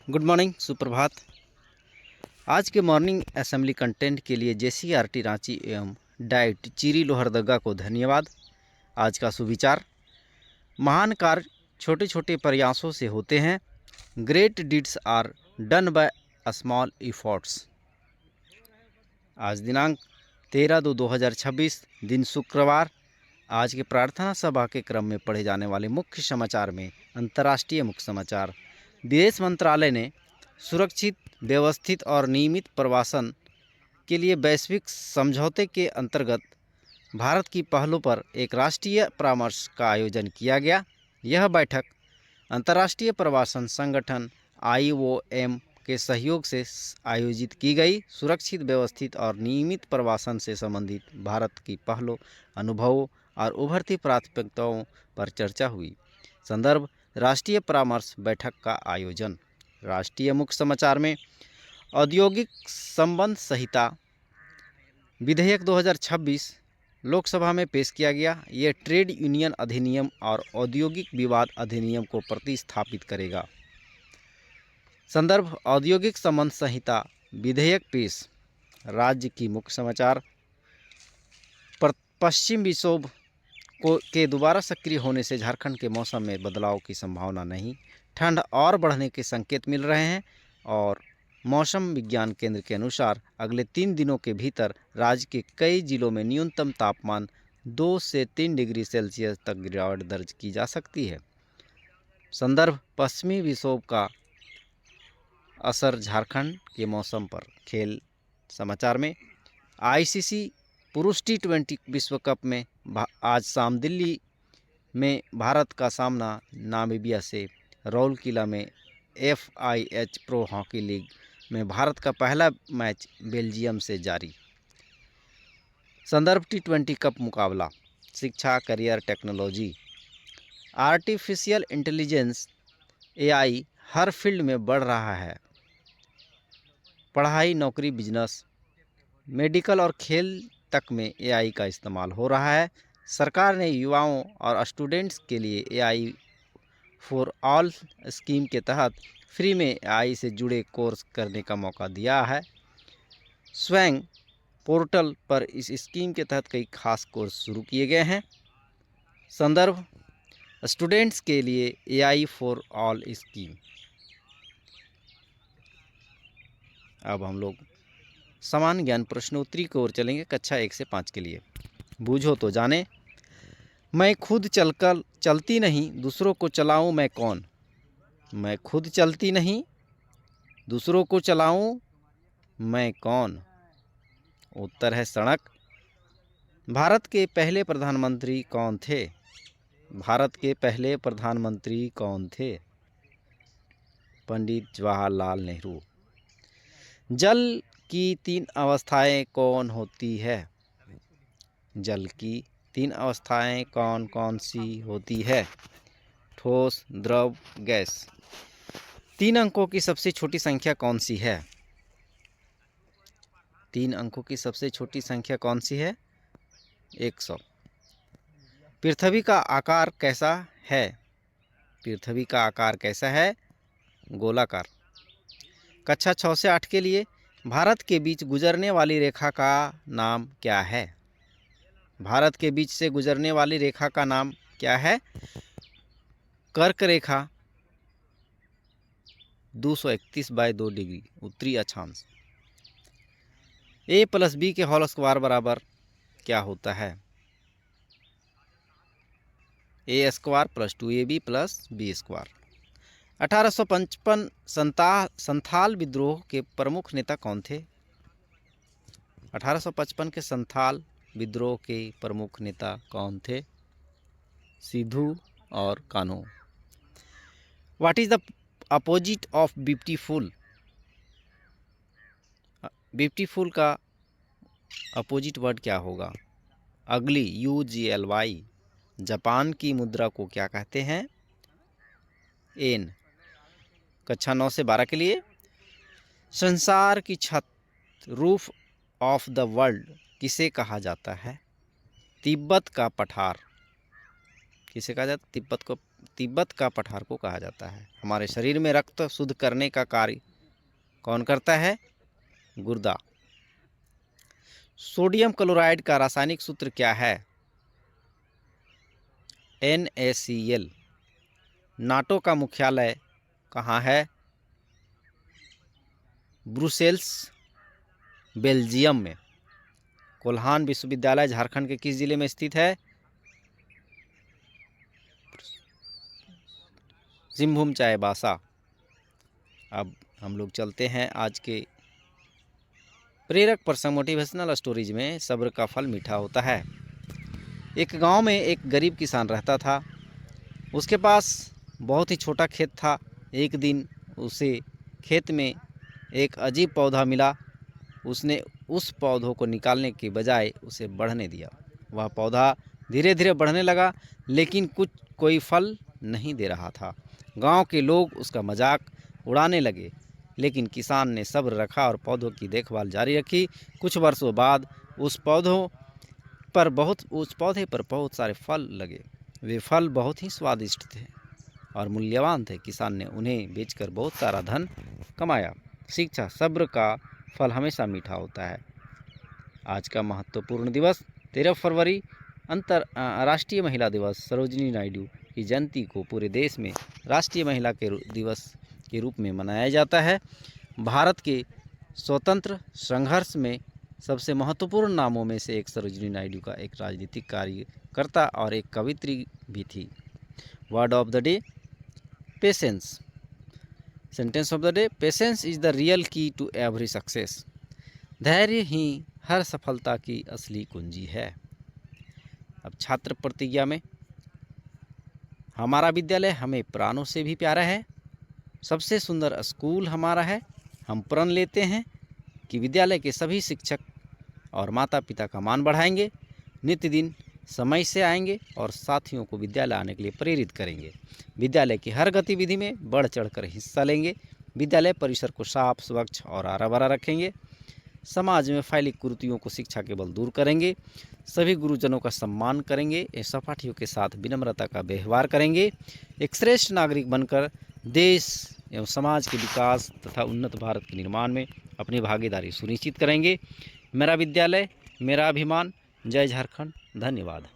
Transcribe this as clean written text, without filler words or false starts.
Good morning, सुप्रभात। आज के मॉर्निंग असेंबली कंटेंट के लिए जेसीईआरटी रांची एवं डाइट चीरी लोहरदगा को धन्यवाद। आज का सुविचार, महान कार्य छोटे छोटे प्रयासों से होते हैं। Great deeds are done by small efforts. आज दिनांक 13/2/2026, दिन शुक्रवार। आज के प्रार्थना सभा के क्रम में पढ़े जाने वाले मुख्य समाचार में अंतर्राष्ट्रीय मुख्य समाचार। विदेश मंत्रालय ने सुरक्षित, व्यवस्थित और नियमित प्रवासन के लिए वैश्विक समझौते के अंतर्गत भारत की पहलों पर एक राष्ट्रीय परामर्श का आयोजन किया गया। यह बैठक अंतर्राष्ट्रीय प्रवासन संगठन IOM के सहयोग से आयोजित की गई। सुरक्षित, व्यवस्थित और नियमित प्रवासन से संबंधित भारत की पहलों, अनुभवों और उभरती प्राथमिकताओं पर चर्चा हुई। संदर्भ, राष्ट्रीय परामर्श बैठक का आयोजन। राष्ट्रीय मुख्य समाचार में औद्योगिक संबंध संहिता विधेयक 2026 लोकसभा में पेश किया गया। ये ट्रेड यूनियन अधिनियम और औद्योगिक विवाद अधिनियम को प्रतिस्थापित करेगा। संदर्भ, औद्योगिक संबंध संहिता विधेयक पेश। राज्य की मुख्य समाचार, पश्चिम विक्षोभ के दोबारा सक्रिय होने से झारखंड के मौसम में बदलाव की संभावना नहीं। ठंड और बढ़ने के संकेत मिल रहे हैं और मौसम विज्ञान केंद्र के अनुसार अगले 3 दिनों के भीतर राज्य के कई जिलों में न्यूनतम तापमान 2 से 3 डिग्री सेल्सियस तक गिरावट दर्ज की जा सकती है। संदर्भ, पश्चिमी विक्षोभ का असर झारखंड के मौसम पर। खेल समाचार में ICC पुरुष T20 विश्व कप में आज शाम दिल्ली में भारत का सामना नामीबिया से। राउरकेला में FIH प्रो हॉकी लीग में भारत का पहला मैच बेल्जियम से जारी। संदर्भ, T20 कप मुकाबला। शिक्षा, career, technology. Artificial intelligence AI हर फील्ड में बढ़ रहा है। पढ़ाई, नौकरी, बिजनेस, मेडिकल और खेल तक में AI का इस्तेमाल हो रहा है। सरकार ने युवाओं और स्टूडेंट्स के लिए AI फॉर ऑल स्कीम के तहत फ्री में AI से जुड़े कोर्स करने का मौका दिया है। स्वयं पोर्टल पर इस स्कीम के तहत कई खास कोर्स शुरू किए गए हैं। संदर्भ, स्टूडेंट्स के लिए AI फॉर ऑल स्कीम। अब हम लोग सामान्य ज्ञान प्रश्नोत्तरी की ओर चलेंगे, कक्षा 1 से 5 के लिए। बूझो तो जाने। मैं खुद चलकर चलती नहीं, दूसरों को चलाऊं मैं कौन? मैं खुद चलती नहीं, दूसरों को चलाऊं मैं कौन? उत्तर है सड़क। भारत के पहले प्रधानमंत्री कौन थे? भारत के पहले प्रधानमंत्री कौन थे? पंडित जवाहरलाल नेहरू। जल की 3 अवस्थाएं कौन होती है? जल की 3 अवस्थाएं कौन कौन सी होती है? ठोस, द्रव, गैस। 3 अंकों की सबसे छोटी संख्या कौन सी है? 3 अंकों की सबसे छोटी संख्या कौन सी है? 100। पृथ्वी का आकार कैसा है? पृथ्वी का आकार कैसा है? गोलाकार। कक्षा 6 से 8 के लिए, भारत के बीच गुजरने वाली रेखा का नाम क्या है? भारत के बीच से गुजरने वाली रेखा का नाम क्या है? कर्क रेखा। 231/2 डिग्री उत्तरी अक्षांश। A+B के होल स्क्वायर बराबर क्या होता है? A² + 2AB + B²। 1855 संथाल विद्रोह के प्रमुख नेता कौन थे? 1855 के संथाल विद्रोह के प्रमुख नेता कौन थे? सिद्धू और Kanhu. What is the opposite of beautiful? Beautiful का अपोजिट वर्ड क्या होगा? अगली, UGLY। जापान की मुद्रा को क्या कहते हैं? एन। कक्षा 9 से 12 के लिए, संसार की छत, रूफ ऑफ द वर्ल्ड किसे कहा जाता है? तिब्बत का पठार। किसे कहा जाता है? तिब्बत को तिब्बत का पठार को कहा जाता है। हमारे शरीर में रक्त शुद्ध करने का कार्य कौन करता है? गुर्दा। सोडियम क्लोराइड का रासायनिक सूत्र क्या है? NaCl। नाटो का मुख्यालय कहाँ है? ब्रुसेल्स, बेल्जियम में। कोल्हान विश्वविद्यालय झारखंड के किस जिले में स्थित है? सिंहभूम चाईबासा। अब हम लोग चलते हैं आज के प्रेरक प्रसंग मोटिवेशनल स्टोरीज में। सब्र का फल मीठा होता है। एक गांव में एक गरीब किसान रहता था। उसके पास बहुत ही छोटा खेत था। एक दिन उसे खेत में एक अजीब पौधा मिला। उसने उस पौधों को निकालने के बजाय उसे बढ़ने दिया। वह पौधा धीरे धीरे बढ़ने लगा, लेकिन कोई फल नहीं दे रहा था। गांव के लोग उसका मजाक उड़ाने लगे, लेकिन किसान ने सब्र रखा और पौधों की देखभाल जारी रखी। कुछ वर्षों बाद उस पौधे पर बहुत सारे फल लगे। वे फल बहुत ही स्वादिष्ट थे और मूल्यवान थे। किसान ने उन्हें बेचकर बहुत सारा धन कमाया। शिक्षा: सब्र का फल हमेशा मीठा होता है। आज का महत्वपूर्ण दिवस 13 फरवरी राष्ट्रीय महिला दिवस। सरोजिनी नायडू की जयंती को पूरे देश में राष्ट्रीय महिला के दिवस के रूप में मनाया जाता है। भारत के स्वतंत्र संघर्ष में सबसे महत्वपूर्ण नामों में से एक सरोजिनी नायडू का एक राजनीतिक कार्यकर्ता और एक कवयित्री भी थी। Word of the day: patience. Sentence of the day: patience is the real की टू एवरी सक्सेस। धैर्य ही हर सफलता की असली कुंजी है। अब छात्र प्रतिज्ञा में: हमारा विद्यालय हमें प्राणों से भी प्यारा है। सबसे सुंदर स्कूल हमारा है। हम प्रण लेते हैं कि विद्यालय के सभी शिक्षक और माता पिता का मान बढ़ाएंगे। नित्य दिन समय से आएंगे और साथियों को विद्यालय आने के लिए प्रेरित करेंगे। विद्यालय की हर गतिविधि में बढ़ चढ़कर हिस्सा लेंगे। विद्यालय परिसर को साफ, स्वच्छ और हरा भरा रखेंगे। समाज में फैली कुरीतियों को शिक्षा के बल दूर करेंगे। सभी गुरुजनों का सम्मान करेंगे। सहपाठियों के साथ विनम्रता का व्यवहार करेंगे। एक श्रेष्ठ नागरिक बनकर देश एवं समाज के विकास तथा उन्नत भारत के निर्माण में अपनी भागीदारी सुनिश्चित करेंगे। मेरा विद्यालय, मेरा अभिमान। जय झारखंड। धन्यवाद।